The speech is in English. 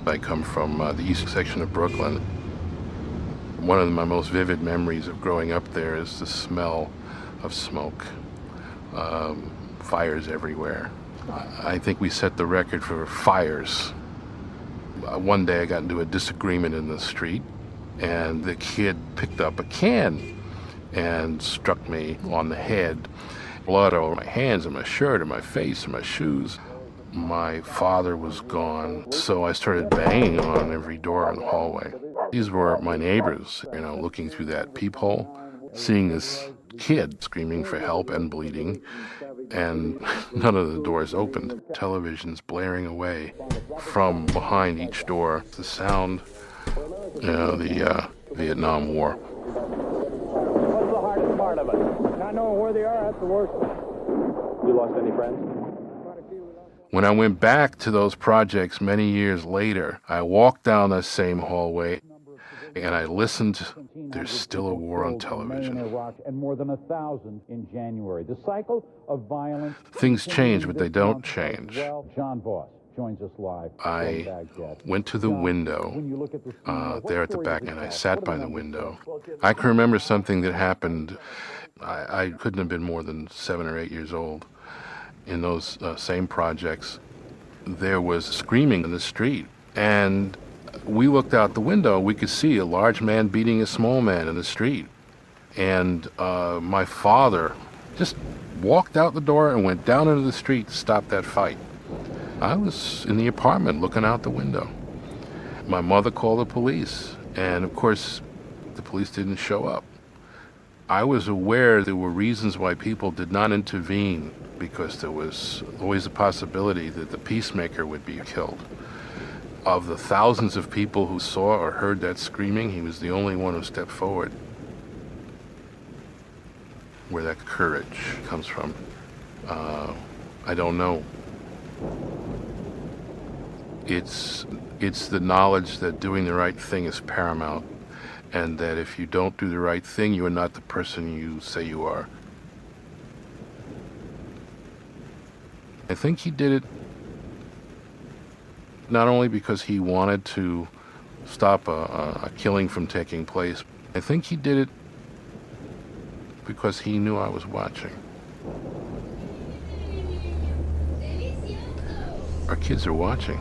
I come from the east section of Brooklyn. One of my most vivid memories of growing up there is the smell of smoke. Fires everywhere. I think we set the record for fires. One day I got into a disagreement in the street, and the kid picked up a can and struck me on the head. Blood all over my hands and my shirt and my face and my shoes. My father was gone, so I started banging on every door in the hallway. These were my neighbors, looking through that peephole, seeing this kid screaming for help and bleeding, and none of the doors opened. Televisions blaring away from behind each door. The sound, the Vietnam War. What's the hardest part of it? Not knowing where they are, that's the worst. You lost any friends? When I went back to those projects many years later, I walked down the same hallway and I listened. There's still a war on television. And more than 1,000 in January. The cycle of violence. Things change, but they don't change. John Voss joins us live. I went to the window there at the back, and I sat by the window. I can remember something that happened. I couldn't have been more than 7 or 8 years old. In those same projects, there was screaming in the street, and we looked out the window. We could see a large man beating a small man in the street, and my father just walked out the door and went down into the street to stop that fight. I was in the apartment looking out the window. My mother called the police, and of course the police didn't show up. I was aware there were reasons why people did not intervene, because there was always a possibility that the peacemaker would be killed. Of the thousands of people who saw or heard that screaming, he was the only one who stepped forward. Where that courage comes from, I don't know. It's the knowledge that doing the right thing is paramount, and that if you don't do the right thing, you are not the person you say you are. I think he did it not only because he wanted to stop a killing from taking place. I think he did it because he knew I was watching. Our kids are watching.